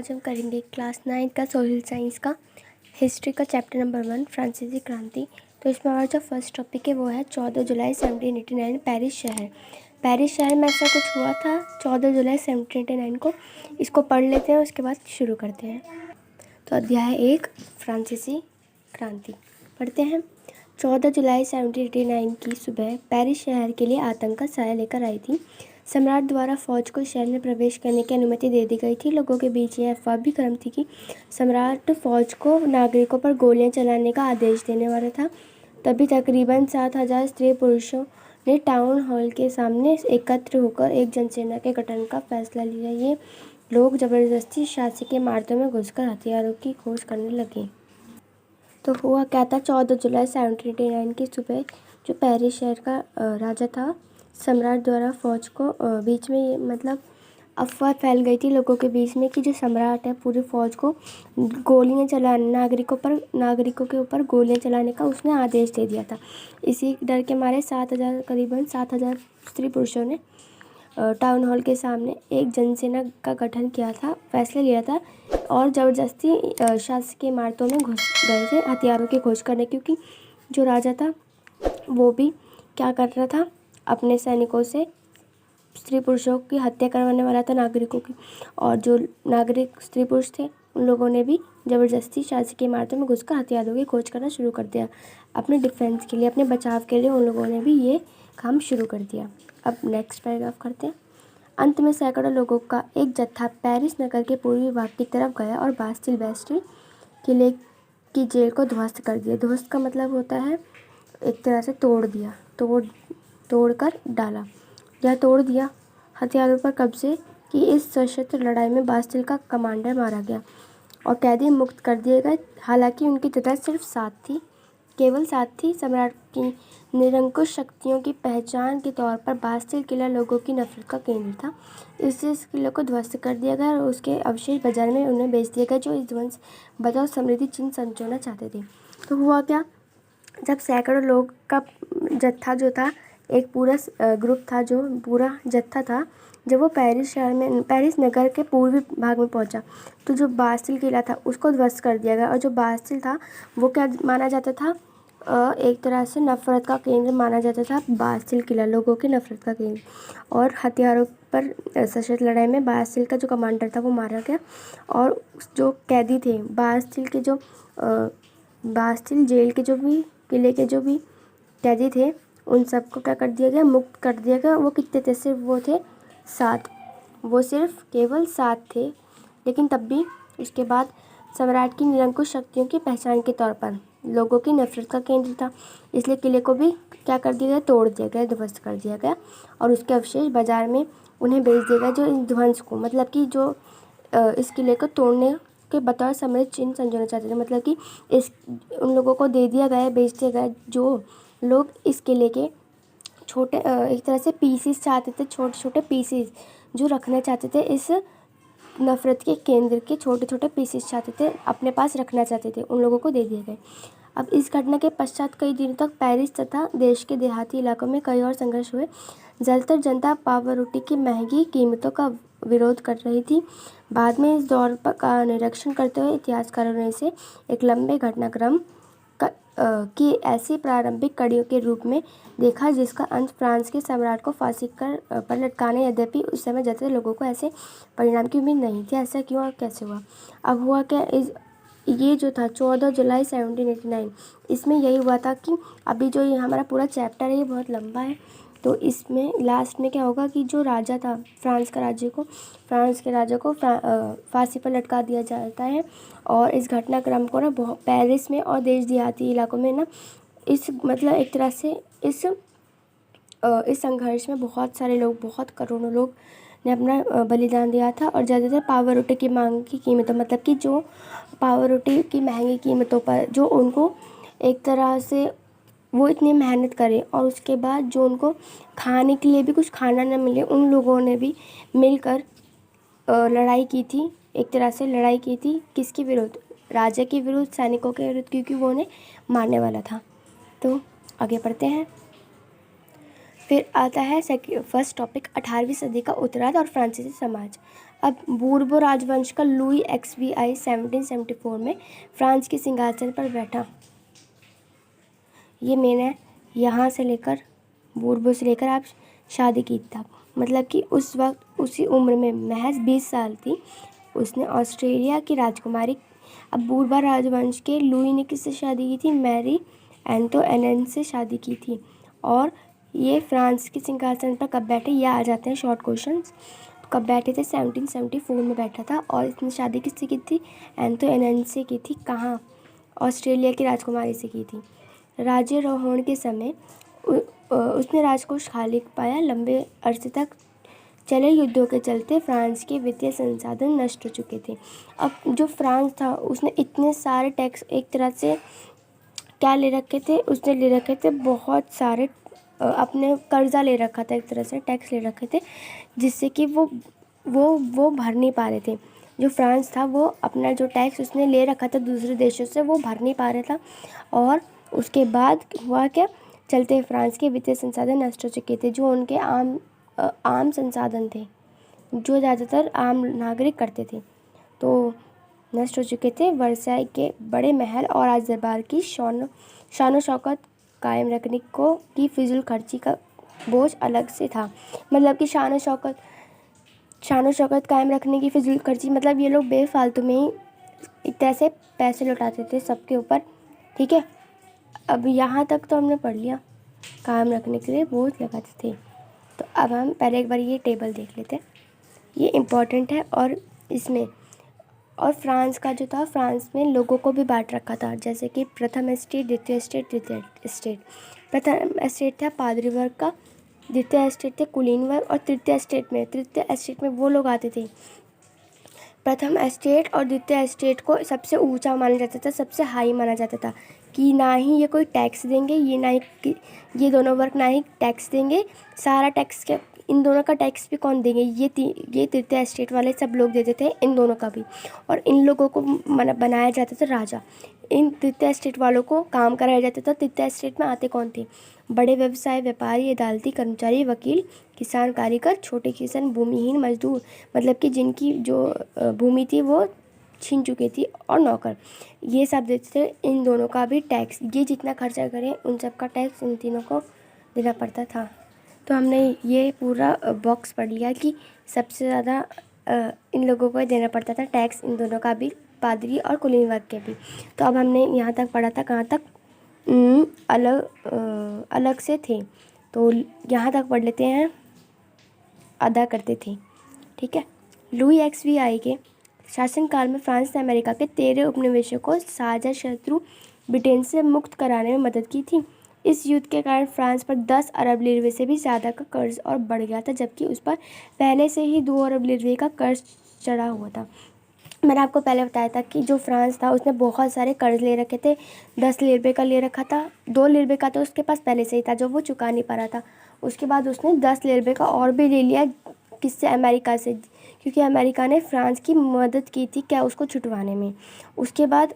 आज हम करेंगे क्लास 9 का सोशल साइंस का हिस्ट्री का चैप्टर नंबर 1 फ्रांसीसी क्रांति। तो इसमें हमारा जो फर्स्ट टॉपिक है वो है 14 जुलाई 1789 पेरिस शहर। पेरिस शहर में ऐसा कुछ हुआ था 14 जुलाई 1789 को। इसको पढ़ लेते हैं, उसके बाद शुरू करते हैं। तो अध्याय 1 फ्रांसीसी क्रांति पढ़ते हैं। 14 जुलाई 1789 की सुबह पेरिस शहर के लिए आतंक का साया लेकर आई थी। सम्राट द्वारा फौज को शहर में प्रवेश करने की अनुमति दे दी गई थी। लोगों के बीच यह अफवाह भी गर्म थी कि सम्राट फौज को नागरिकों पर गोलियां चलाने का आदेश देने वाला था। तभी तकरीबन 7,000 स्त्री पुरुषों ने टाउन हॉल के सामने एकत्र होकर एक जनसेना के गठन का फैसला लिया। ये लोग जबरदस्ती शासकीय इमारतों में घुसकर हथियारों की खोज करने लगे। तो हुआ क्या था, 14 जुलाई 1789 की सुबह जो पेरिस शहर का राजा था, सम्राट द्वारा फौज को बीच में ये मतलब अफवाह फैल गई थी लोगों के बीच में कि जो सम्राट है पूरी फौज को गोलियां चलाने नागरिकों के ऊपर गोलियां चलाने का उसने आदेश दे दिया था। इसी डर के मारे करीबन 7,000 स्त्री पुरुषों ने टाउन हॉल के सामने एक जनसेना का गठन किया था, फैसला लिया था और ज़बरदस्ती शासकीय इमारतों में घुस गए थे हथियारों की खोज करने, क्योंकि जो राजा था वो भी क्या कर रहा था, अपने सैनिकों से स्त्री पुरुषों की हत्या करवाने वाला था, नागरिकों की। और जो नागरिक स्त्री पुरुष थे उन लोगों ने भी ज़बरदस्ती शासकीय इमारतों में घुसकर हथियारों की खोज करना शुरू कर दिया। अपने डिफेंस के लिए, अपने बचाव के लिए उन लोगों ने भी ये काम शुरू कर दिया। अब नेक्स्ट पैराग्राफ करते हैं। अंत में सैकड़ों लोगों का एक जत्था पेरिस नगर के पूर्वी भाग की तरफ गया और बास्टिल किले की जेल को ध्वस्त कर दिया। ध्वस्त का मतलब होता है एक तरह से तोड़ कर डाला या तोड़ दिया। हथियारों पर कब्जे की इस सशस्त्र लड़ाई में बास्टिल का कमांडर मारा गया और कैदी मुक्त कर दिए गए। हालांकि उनकी तादाद सिर्फ केवल 7 थी। सम्राट की निरंकुश शक्तियों की पहचान के तौर पर बास्टिल किला लोगों की नफरत का केंद्र था, इसलिए इस किले को ध्वस्त कर दिया गया और उसके अवशेष बाजार में उन्हें बेच दिए गए, जो इस ध्वंस बचाव समृद्धि चिन्ह संजोना चाहते थे। तो हुआ क्या, जब सैकड़ों लोग का जत्था जो था, एक पूरा ग्रुप था, जो पूरा जत्था था, जब वो पेरिस नगर के पूर्वी भाग में पहुंचा तो जो बास्टिल किला था उसको ध्वस्त कर दिया गया। और जो बास्टिल था वो क्या माना जाता था, एक तरह से नफरत का केंद्र माना जाता था। बास्टिल किला लोगों की नफरत का केंद्र, और हथियारों पर सशस्त्र लड़ाई में बास्टिल का जो कमांडर था वो मारा गया। और जो कैदी थे बास्टिल जेल के किले के जो भी कैदी थे उन सबको क्या कर दिया गया, मुक्त कर दिया गया। वो कितने थे, सिर्फ वो थे 7। वो सिर्फ केवल 7 थे, लेकिन तब भी उसके बाद सम्राट की निरंकुश शक्तियों की पहचान के तौर पर लोगों की नफरत का केंद्र था, इसलिए किले को भी क्या कर दिया गया, तोड़ दिया गया, ध्वस्त कर दिया गया और उसके अवशेष बाजार में उन्हें बेच दिया गया। जो इस ध्वंस को मतलब कि जो इस किले को तोड़ने के बतौर समृद्ध चिन्ह संजोना चाहते थे, मतलब कि उन लोगों को दे दिया गया, बेच दिया गया जो लोग इस किले के छोटे एक तरह से पीसीस चाहते थे, छोटे छोटे पीसीस जो रखना चाहते थे, इस नफरत के केंद्र के छोटे छोटे पीसीस चाहते थे, अपने पास रखना चाहते थे, उन लोगों को दे दिए गए। अब इस घटना के पश्चात कई दिनों तक पेरिस तथा देश के देहाती इलाकों में कई और संघर्ष हुए। ज़्यादातर जनता पावरोटी की महंगी कीमतों का विरोध कर रही थी। बाद में इस दौर का निरीक्षण करते हुए इतिहासकारों ने इसे एक लंबे घटनाक्रम की ऐसी प्रारंभिक कड़ियों के रूप में देखा जिसका अंत फ्रांस के सम्राट को फांसी पर लटकाने। यद्यपि उस समय ज़्यादातर लोगों को ऐसे परिणाम की उम्मीद नहीं थी। ऐसा क्यों और कैसे हुआ? अब हुआ क्या, ये जो था 14 जुलाई 1789, इसमें यही हुआ था कि अभी जो ये हमारा पूरा चैप्टर है ये बहुत लंबा है, तो इसमें लास्ट में क्या होगा कि जो राजा था फ्रांस के राजा को फांसी पर लटका दिया जाता है। और इस घटनाक्रम को ना पेरिस में और देश देहाती इलाकों में ना इस मतलब एक तरह से इस संघर्ष में बहुत सारे लोग, बहुत करोड़ों लोग ने अपना बलिदान दिया था। और ज़्यादातर पावरोटी की मांग की कीमतों, मतलब कि जो पावरोटी की महंगी कीमतों पर जो उनको एक तरह से वो इतनी मेहनत करें और उसके बाद जो उनको खाने के लिए भी कुछ खाना न मिले, उन लोगों ने भी मिलकर लड़ाई की थी। एक तरह से लड़ाई की थी किसके विरुद्ध, राजा के विरुद्ध, सैनिकों के विरुद्ध, क्योंकि वो उन्हें मारने वाला था। तो आगे बढ़ते हैं। फिर आता है फर्स्ट टॉपिक 18वीं सदी का उत्तरार्ध और फ्रांसीसी समाज। अब बूर्बो राजवंश का लुई XVI 1774 में फ्रांस के सिंहासन पर बैठा। ये मैंने यहाँ से लेकर बूर्बो से लेकर आप शादी की तक, मतलब कि उस वक्त उसी उम्र में महज 20 साल थी, उसने ऑस्ट्रेलिया की राजकुमारी। अब बूर्बा राजवंश के लुई ने किससे शादी की थी? मैरी एंटोइनेट से शादी की थी। और ये फ्रांस के सिंहासन पर कब बैठे, ये आ जाते हैं शॉर्ट क्वेश्चंस। कब बैठे थे? 1774 में बैठा था। और इसने शादी किससे की थी? एंटोइनेट से की थी। कहाँ? ऑस्ट्रेलिया की राजकुमारी से की थी। राज्यारोहण के समय उसने राजकोष खाली पाया। लंबे अरसे तक चले युद्धों के चलते फ्रांस के वित्तीय संसाधन नष्ट हो चुके थे। अब जो फ्रांस था उसने इतने सारे टैक्स एक तरह से क्या ले रखे थे, उसने ले रखे थे बहुत सारे, अपने कर्जा ले रखा था, एक तरह से टैक्स ले रखे थे, जिससे कि वो भर नहीं पा रहे थे। जो फ्रांस था वो अपना जो टैक्स उसने ले रखा था दूसरे देशों से वो भर नहीं पा रहा था। और उसके बाद हुआ क्या, चलते फ्रांस के वित्तीय संसाधन नष्ट हो चुके थे। जो उनके आम संसाधन थे, जो ज़्यादातर आम नागरिक करते थे, तो नष्ट हो चुके थे। वर्साई के बड़े महल और राजदरबार की शानो शौकत कायम रखने की फिजूल खर्ची का बोझ अलग से था। मतलब कि शानो शौकत कायम रखने की फिजूल खर्ची, मतलब ये लोग बेफालतू में ही एक तरह से पैसे लौटाते थे सबके ऊपर। ठीक है, अब यहाँ तक तो हमने पढ़ लिया, कायम रखने के लिए बोझ लगाते थे। तो अब हम पहले एक बार ये टेबल देख लेते हैं, ये इम्पॉर्टेंट है। और फ्रांस का जो था, फ्रांस में लोगों को भी बांट रखा था, जैसे कि प्रथम एस्टेट, द्वितीय एस्टेट, तृतीय एस्टेट। प्रथम एस्टेट था पादरी वर्ग का, द्वितीय एस्टेट थे कुलीन वर्ग, और तृतीय एस्टेट में वो लोग आते थे। प्रथम एस्टेट और द्वितीय एस्टेट को सबसे ऊंचा माना जाता था, सबसे हाई माना जाता था कि ना ही ये कोई टैक्स देंगे, ये दोनों वर्ग ना ही टैक्स देंगे। सारा टैक्स के इन दोनों का टैक्स भी कौन देंगे? ये तृतीय एस्टेट वाले सब लोग देते थे, इन दोनों का भी। और इन लोगों को बनाया जाता था राजा। इन तृतीय एस्टेट वालों को काम कराया जाता था। तृतीय एस्टेट में आते कौन थे? बड़े व्यवसाय, व्यापारी, अदालती कर्मचारी, वकील, किसान, कारीगर, छोटे किसान, भूमिहीन मजदूर, मतलब कि जिनकी जो भूमि थी वो छीन चुकी थी, और नौकर, ये सब देते थे। इन दोनों का भी टैक्स, ये जितना खर्चा करें उन सब का टैक्स इन तीनों को देना पड़ता था। तो हमने ये पूरा बॉक्स पढ़ लिया कि सबसे ज़्यादा इन लोगों को देना पड़ता था टैक्स, इन दोनों का भी, पादरी और कुलीन वर्ग के भी। तो अब हमने यहाँ तक पढ़ा था, कहाँ तक? अलग से थे, तो यहाँ तक पढ़ लेते हैं, अदा करते थे। ठीक है, लुई XVI के शासनकाल में फ्रांस ने अमेरिका के 13 उपनिवेशों को साझा शत्रु ब्रिटेन से मुक्त कराने में मदद की थी। इस युद्ध के कारण फ्रांस पर 10 अरब लीरे से भी ज़्यादा का कर्ज और बढ़ गया था, जबकि उस पर पहले से ही 2 अरब लीरे का कर्ज चढ़ा हुआ था। मैंने आपको पहले बताया था कि जो फ्रांस था उसने बहुत सारे कर्ज ले रखे थे। 10 लीरे का ले रखा था, 2 लीरे का तो उसके पास पहले से ही था जो वो चुका नहीं पा रहा था। उसके बाद उसने 10 लीरे का और भी ले लिया, किससे? अमेरिका से, क्योंकि अमेरिका ने फ्रांस की मदद की थी क्या, उसको छुटवाने में। उसके बाद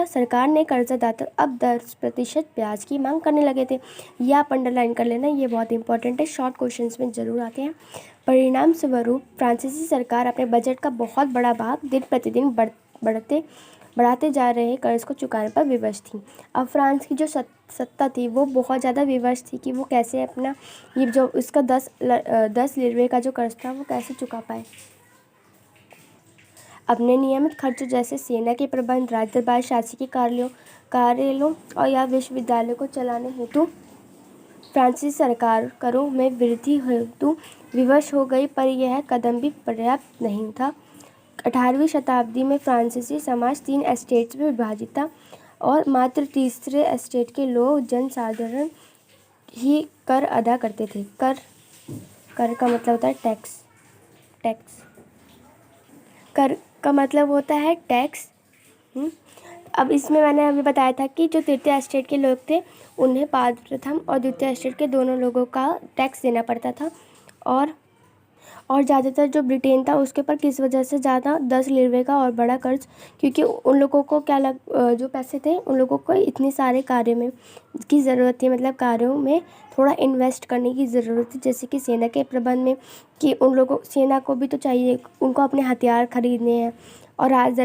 सरकार ने कर्जदाता अब 10% ब्याज की मांग करने लगे थे। ये आप अंडरलाइन कर लेना, ये बहुत इंपॉर्टेंट है, शॉर्ट क्वेश्चंस में ज़रूर आते हैं। परिणाम स्वरूप फ्रांसीसी सरकार अपने बजट का बहुत बड़ा भाग दिन प्रतिदिन बढ़ाते जा रहे कर्ज को चुकाने पर विवश थी। अब फ्रांस की जो सत्ता थी वो बहुत ज़्यादा विवश थी कि वो कैसे अपना ये जो इसका 10 लीरे का जो कर्ज था वो कैसे चुका पाए। अपने नियमित खर्चों जैसे सेना के प्रबंध, राजदरबार, शासकीय कार्यालयों और या विश्वविद्यालयों को चलाने हेतु फ्रांसीसी सरकार करों में वृद्धि हेतु विवश हो गई, पर यह कदम भी पर्याप्त नहीं था। 18वीं शताब्दी में फ्रांसीसी समाज 3 एस्टेट्स में विभाजित था, और मात्र तीसरे एस्टेट के लोग जनसाधारण ही कर अदा करते थे। कर का मतलब होता है टैक्स। कर का मतलब होता है टैक्स। अब इसमें मैंने अभी बताया था कि जो तृतीय एस्टेट के लोग थे उन्हें प्रथम और द्वितीय एस्टेट के दोनों लोगों का टैक्स देना पड़ता था, और और ज़्यादातर जो ब्रिटेन था उसके ऊपर किस वजह से ज़्यादा 10 लिरवे का और बड़ा कर्ज, क्योंकि उन लोगों को जो पैसे थे उन लोगों को इतने सारे कार्य में की ज़रूरत थी, मतलब कार्यों में थोड़ा इन्वेस्ट करने की ज़रूरत थी, जैसे कि सेना के प्रबंध में, कि उन लोगों सेना को भी तो चाहिए, उनको अपने हथियार खरीदने हैं। और राज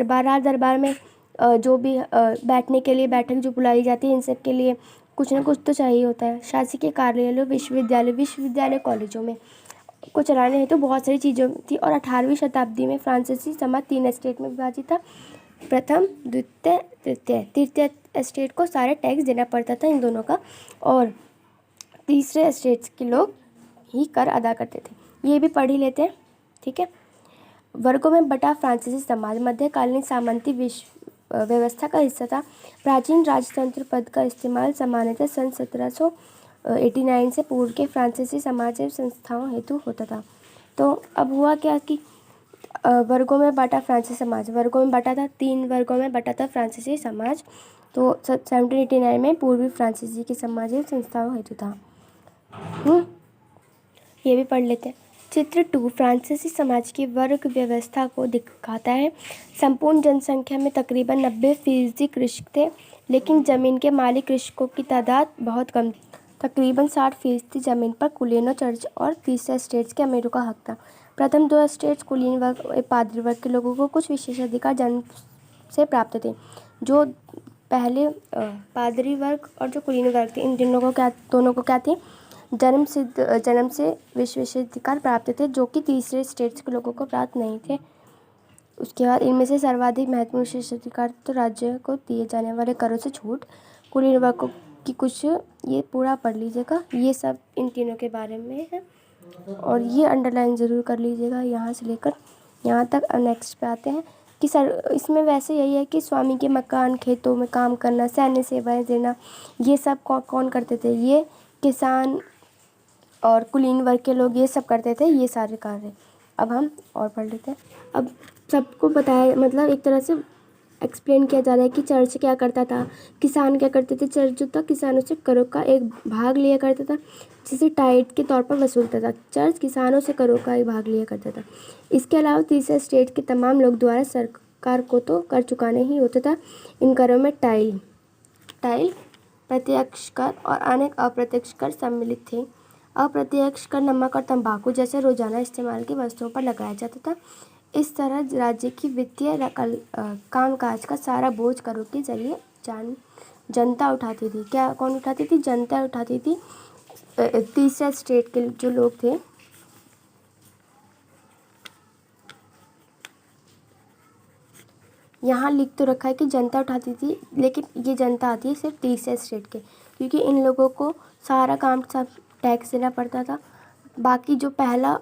दरबार में जो भी बैठने के लिए बैठक जो बुलाई जाती है, इन सब के लिए कुछ ना कुछ तो चाहिए होता है। शासकीय कार्यालयों, विश्वविद्यालय कॉलेजों में को चलाने हेतु बहुत सारी चीज़ें थी। और 18वीं शताब्दी में फ्रांसीसी समाज 3 एस्टेट में विभाजित था। प्रथम, द्वितीय, तृतीय एस्टेट को सारे टैक्स देना पड़ता था इन दोनों का, और तीसरे एस्टेट्स के लोग ही कर अदा करते थे। ये भी पढ़ ही लेते हैं, ठीक है। वर्गों में बटा फ्रांसीसी समाज मध्यकालीन सामंती व्यवस्था का हिस्सा था। प्राचीन राजतंत्र पद का इस्तेमाल सामान्यतः सन 1789 से पूर्व के फ्रांसीसी समाज एवं संस्थाओं हेतु होता था। तो अब हुआ क्या कि वर्गों में बांटा फ्रांसीसी समाज, वर्गों में बांटा था, 3 वर्गों में बांटा था फ्रांसीसी समाज। तो 1789 में पूर्वी फ्रांसीसी के समाज एवं संस्थाओं हेतु था। ये भी पढ़ लेते हैं। चित्र 2 फ्रांसीसी समाज की वर्ग व्यवस्था को दिखाता है। संपूर्ण जनसंख्या में तकरीबन 90% कृषक थे, लेकिन जमीन के मालिक कृषकों की तादाद बहुत कम थी। तकरीबन 60% जमीन पर कुलीनों, चर्च और तीसरे स्टेट्स के अमीरों का हक था। प्रथम 2 स्टेट्स कुलीन वर्ग, पादरी वर्ग के लोगों को कुछ विशेषाधिकार जन्म से प्राप्त थे। जो पहले पादरी वर्ग और जो कुलीन वर्ग थे, इन दोनों को क्या थे, जन्म से विशेषाधिकार प्राप्त थे, जो कि तीसरे स्टेट्स के लोगों को प्राप्त नहीं थे। उसके बाद इनमें से सर्वाधिक महत्वपूर्ण विशेषाधिकार तो राज्य को दिए जाने वाले करों से छूट, कुलीन वर्ग की कुछ, ये पूरा पढ़ लीजिएगा, ये सब इन तीनों के बारे में है, और ये अंडरलाइन ज़रूर कर लीजिएगा यहाँ से लेकर यहाँ तक। नेक्स्ट पे आते हैं कि इसमें वैसे यही है कि स्वामी के मकान, खेतों में काम करना, सैन्य सेवाएं देना, ये सब कौन करते थे, ये किसान और कुलीन वर्ग के लोग ये सब करते थे, ये सारे कार्य। अब हम और पढ़ लेते हैं। अब सबको बताया, मतलब एक तरह से एक्सप्लेन किया जा रहा है कि चर्च क्या करता था, किसान क्या करते थे। चर्च जो था किसानों से करों का एक भाग लिया करता था, जिसे टाइट के तौर पर वसूलता था। चर्च किसानों से करों का एक भाग लिया करता था। इसके अलावा तीसरे स्टेट के तमाम लोग द्वारा सरकार को तो कर चुकाने ही होता था। इन करों में टाइल, प्रत्यक्ष कर और अनेक अप्रत्यक्ष कर सम्मिलित थे। अप्रत्यक्ष कर नमक और तंबाकू जैसे रोजाना इस्तेमाल की वस्तुओं पर लगाया जाता था। इस तरह राज्य की वित्तीय कामकाज का सारा बोझ करों के जरिए जनता उठाती थी। क्या कौन उठाती थी? जनता उठाती थी। तीसरे स्टेट के जो लोग थे, यहाँ लिख तो रखा है कि जनता उठाती थी, लेकिन ये जनता आती है सिर्फ तीसरे स्टेट के, क्योंकि इन लोगों को सारा काम सब टैक्स देना पड़ता था। बाकी जो पहला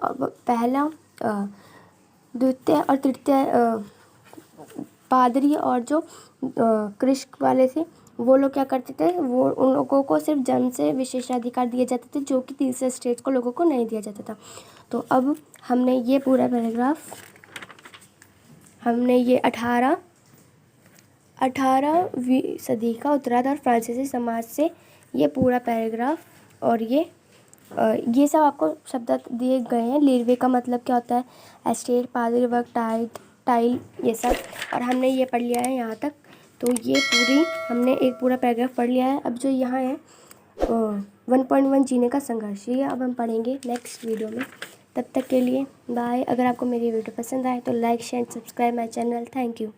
द्वितीय और तृतीय पादरी और जो कृषक वाले थे, वो लोग क्या करते थे, वो उन लोगों को सिर्फ जन्म से विशेषाधिकार दिए जाते थे, जो कि तीसरे स्टेट को लोगों को नहीं दिया जाता था। तो अब हमने ये पूरा पैराग्राफ, हमने ये 18वीं सदी का उत्तराधार फ्रांसीसी समाज से ये पूरा पैराग्राफ, और ये सब आपको शब्द दिए गए हैं। लिरवे का मतलब क्या होता है, एस्टेट, पादरी वर्ग, टाइल, ये सब, और हमने ये पढ़ लिया है यहाँ तक। तो ये हमने एक पूरा पैराग्राफ पढ़ लिया है। अब जो यहाँ है 1.1 जीने का संघर्ष, ये अब हम पढ़ेंगे नेक्स्ट वीडियो में। तब तक के लिए बाय। अगर आपको मेरी वीडियो पसंद आए तो like, share, subscribe my channel. Thank you.